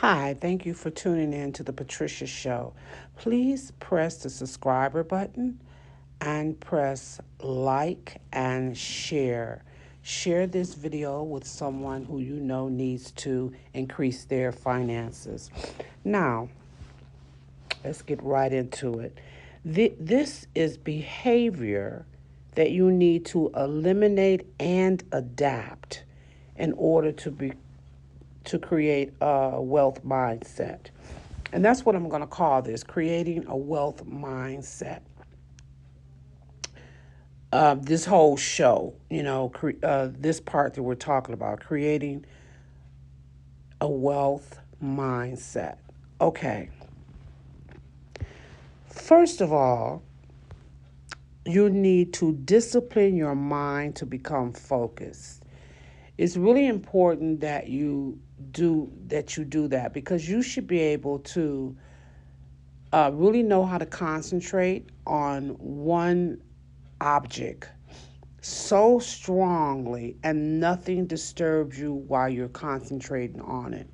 Hi, thank you for tuning in to the Patricia Show. Please press the subscriber button and press like and share. Share this video with someone who you know needs to increase their finances. Now, let's get right into it. This is behavior that you need to eliminate and adapt in order to create a wealth mindset. And that's what I'm going to call this, creating a wealth mindset. This whole show, this part that we're talking about, creating a wealth mindset. Okay. First of all, you need to discipline your mind to become focused. It's really important that you do that because you should be able to really know how to concentrate on one object so strongly and nothing disturbs you while you're concentrating on it.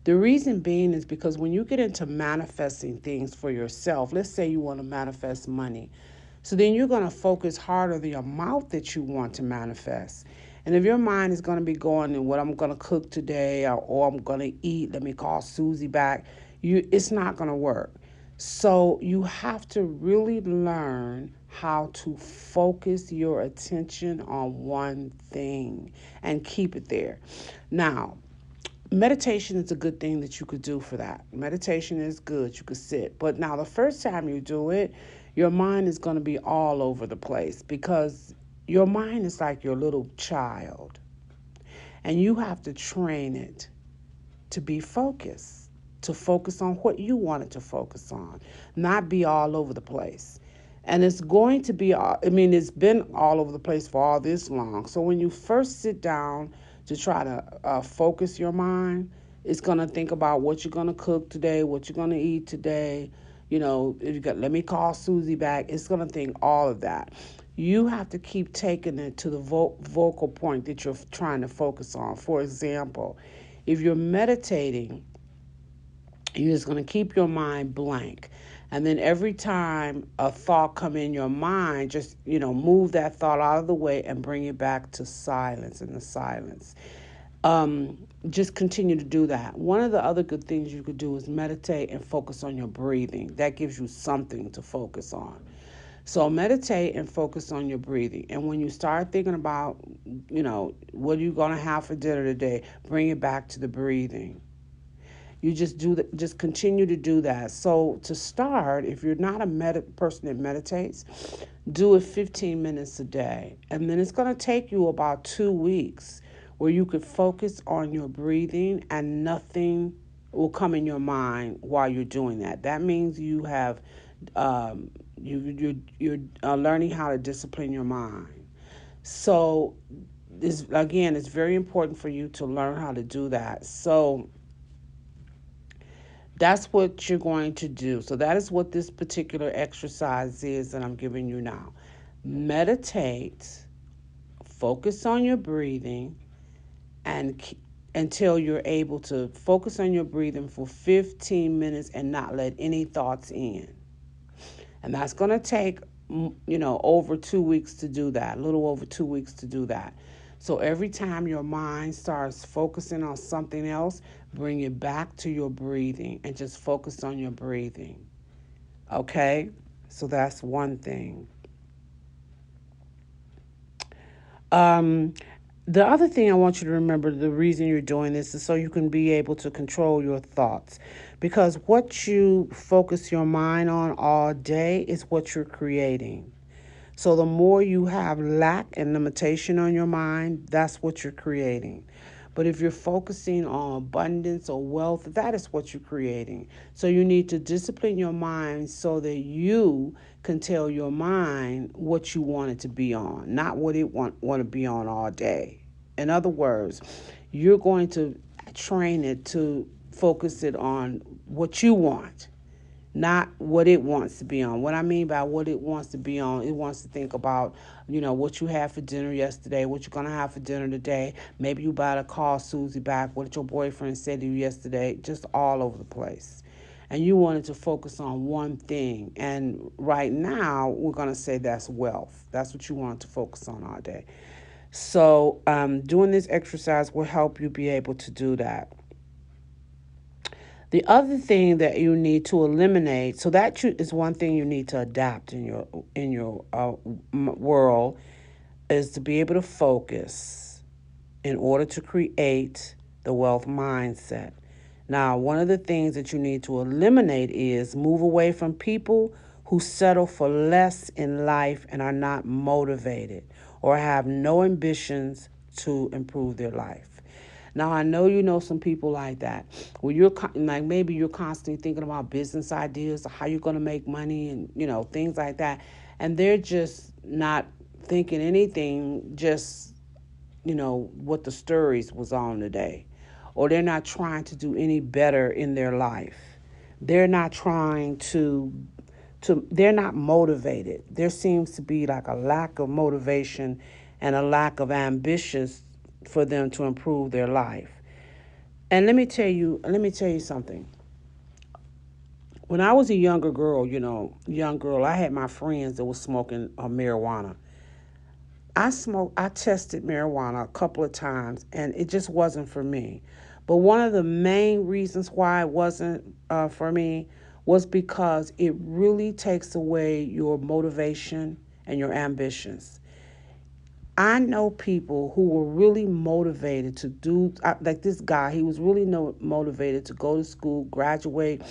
The reason being is because when you get into manifesting things for yourself, let's say you want to manifest money. So then you're going to focus hard on the amount that you want to manifest. And if your mind is going to be going in what I'm going to cook today or I'm going to eat, let me call Susie back, it's not going to work. So you have to really learn how to focus your attention on one thing and keep it there. Now, meditation is a good thing that you could do for that. Meditation is good. You could sit. But now the first time you do it, your mind is going to be all over the place because your mind is like your little child. And you have to train it to be focused, to focus on what you want it to focus on, not be all over the place. And it's going to be, it's been all over the place for all this long. So when you first sit down to try to focus your mind, it's going to think about what you're going to cook today, what you're going to eat today. If you got, let me call Susie back. It's going to think all of that. You have to keep taking it to the vocal point that you're trying to focus on. For example, if you're meditating, you're just going to keep your mind blank. And then every time a thought come in your mind, just, move that thought out of the way and bring it back to silence and the silence. Just continue to do that. One of the other good things you could do is meditate and focus on your breathing. That gives you something to focus on. So meditate and focus on your breathing. And when you start thinking about, what are you going to have for dinner today, bring it back to the breathing. You just do that. Just continue to do that. So to start, if you're not a person that meditates, do it 15 minutes a day, and then it's going to take you about 2 weeks where you could focus on your breathing and nothing will come in your mind while you're doing that. That means you have you're learning how to discipline your mind. So this again, it's very important for you to learn how to do that. So that's what you're going to do. So that is what this particular exercise is that I'm giving you now. Meditate, focus on your breathing, and until you're able to focus on your breathing for 15 minutes and not let any thoughts in. And that's going to take, over 2 weeks to do that, a little over 2 weeks to do that. So every time your mind starts focusing on something else, bring it back to your breathing and just focus on your breathing. Okay? So that's one thing. Um, the other thing I want you to remember, the reason you're doing this is so you can be able to control your thoughts. Because what you focus your mind on all day is what you're creating. So the more you have lack and limitation on your mind, that's what you're creating. But if you're focusing on abundance or wealth, that is what you're creating. So you need to discipline your mind so that you can tell your mind what you want it to be on, not what it want to be on all day. In other words, you're going to train it to focus it on what you want, not what it wants to be on. What I mean by what it wants to be on, it wants to think about, what you had for dinner yesterday, what you're going to have for dinner today. Maybe you about to call Susie back, what your boyfriend said to you yesterday, just all over the place. And you wanted to focus on one thing. And right now, we're going to say that's wealth. That's what you want to focus on all day. So, doing this exercise will help you be able to do that. The other thing that you need to eliminate, so that is one thing you need to adapt in your world, is to be able to focus in order to create the wealth mindset. Now, one of the things that you need to eliminate is move away from people who settle for less in life and are not motivated or have no ambitions to improve their life. Now, I know you know some people like that. Where you're like, maybe you're constantly thinking about business ideas or how you're going to make money and things like that, and they're just not thinking anything. Just what the stories was on today, or they're not trying to do any better in their life. They're not trying to they're not motivated. There seems to be like a lack of motivation and a lack of ambitions for them to improve their life. And let me tell you something. When I was a younger girl, I had my friends that was smoking marijuana. I tested marijuana a couple of times and it just wasn't for me. But one of the main reasons why it wasn't for me was because it really takes away your motivation and your ambitions. I know people who were really motivated to do, like this guy, he was really motivated to go to school, graduate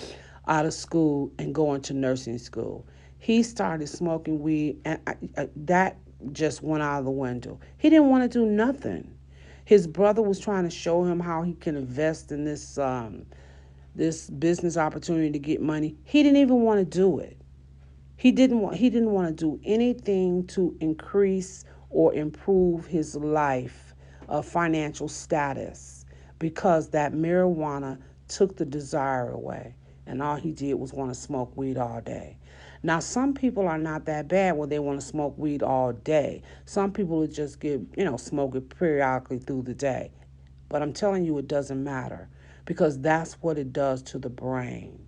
out of school, and go into nursing school. He started smoking weed, and that just went out of the window. He didn't want to do nothing. His brother was trying to show him how he can invest in this business opportunity to get money. He didn't even want to do it. He didn't want to do anything to increase or improve his life financial status because that marijuana took the desire away, and all he did was want to smoke weed all day. Now, some people are not that bad where they want to smoke weed all day. Some people will just smoke it periodically through the day. But I'm telling you, it doesn't matter because that's what it does to the brain.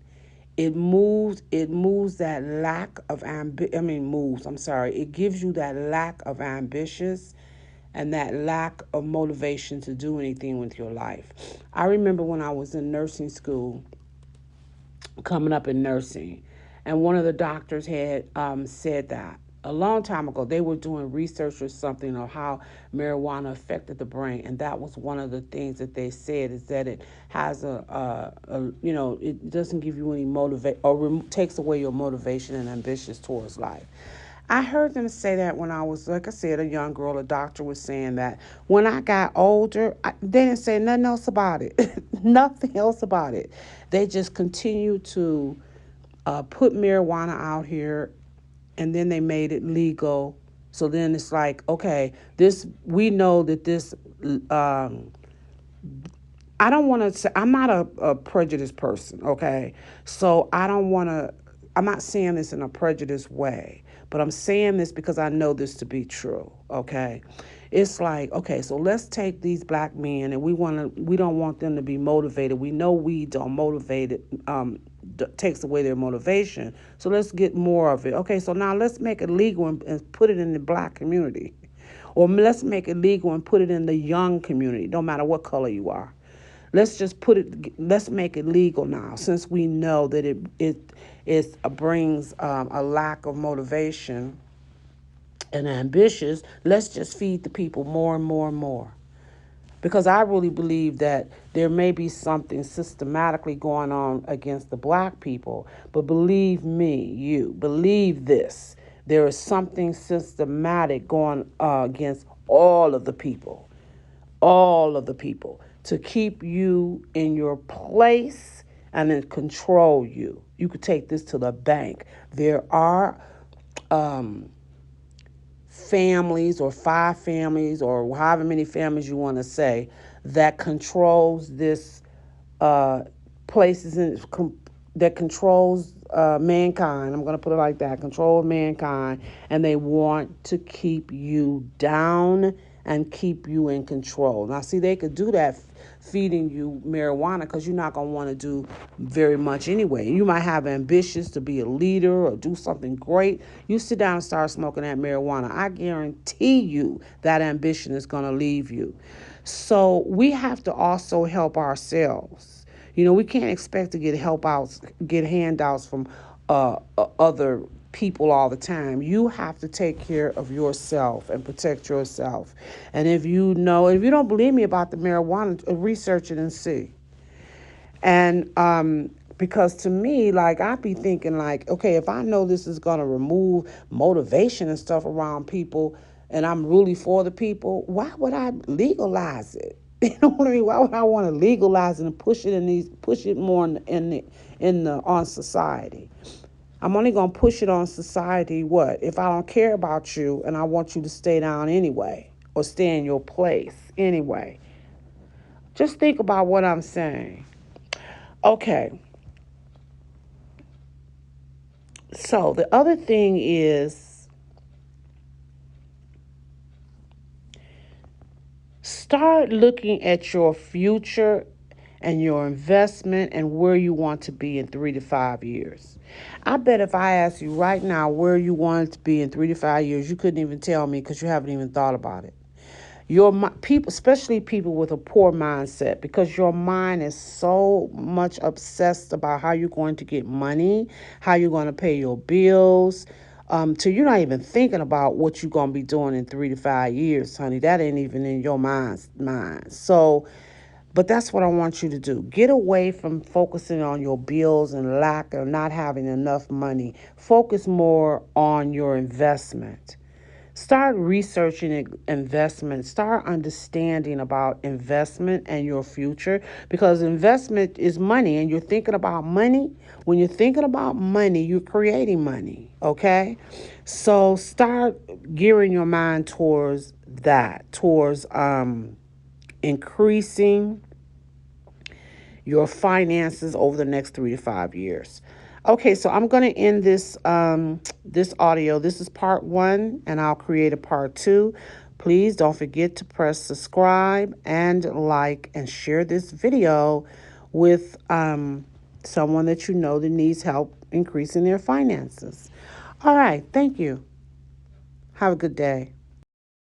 It moves that lack of I'm sorry. It gives you that lack of ambitions and that lack of motivation to do anything with your life. I remember when I was in nursing school, coming up in nursing, and one of the doctors had said that a long time ago they were doing research or something on how marijuana affected the brain, and that was one of the things that they said is that it has it doesn't give you any motivate or takes away your motivation and ambitions towards life. I heard them say that when I was, like I said, a young girl. A doctor was saying that when I got older, they didn't say nothing else about it. Nothing else about it. They just continued to put marijuana out here, and then they made it legal. So then it's like, okay, this we know that this. I don't want to say I'm not a prejudiced person, okay? So I don't want to. I'm not saying this in a prejudiced way, but I'm saying this because I know this to be true, okay? It's like, okay, so let's take these black men, and we don't want them to be motivated. We know we don't motivate it, takes away their motivation. So let's get more of it. Okay, so now let's make it legal and put it in the black community, or let's make it legal and put it in the young community. No matter what color you are. Let's make it legal now, since we know that it brings a lack of motivation and ambitious. Let's just feed the people more and more and more. Because I really believe that there may be something systematically going on against the black people, but believe me, you believe this. There is something systematic going against all of the people, to keep you in your place and then control you. You could take this to the bank. There are families, or 5 families, or however many families you want to say, that controls this places in that controls mankind. I'm going to put it like that, control mankind, and they want to keep you down and keep you in control. Now, see, they could do that feeding you marijuana because you're not going to want to do very much anyway. You might have ambitions to be a leader or do something great. You sit down and start smoking that marijuana. I guarantee you that ambition is going to leave you. So we have to also help ourselves. We can't expect to get handouts from other people all the time. You have to take care of yourself and protect yourself. And if you don't believe me about the marijuana, research it and see. And because to me, like, I be thinking like, okay, if I know this is gonna remove motivation and stuff around people, and I'm really for the people, why would I legalize it? You know what I mean? Why would I want to legalize it and push it more in the on society? I'm only gonna push it on society. What if I don't care about you and I want you to stay down anyway, or stay in your place anyway? Just think about what I'm saying. Okay. So the other thing is, start looking at your future and your investment and where you want to be in 3 to 5 years. I bet if I ask you right now where you want to be in 3 to 5 years, you couldn't even tell me because you haven't even thought about it. Your people, especially people with a poor mindset, because your mind is so much obsessed about how you're going to get money, how you're going to pay your bills, till you're not even thinking about what you're going to be doing in 3 to 5 years, honey. That ain't even in your mind. So, but that's what I want you to do. Get away from focusing on your bills and lack of not having enough money. Focus more on your investment. Start researching investment. Start understanding about investment and your future, because investment is money and you're thinking about money. When you're thinking about money, you're creating money, okay? So start gearing your mind towards that, towards increasing your finances over the next 3 to 5 years. Okay, so I'm going to end this audio. This is part one, and I'll create a part two. Please don't forget to press subscribe and like and share this video with someone that you know that needs help increasing their finances. All right, thank you. Have a good day.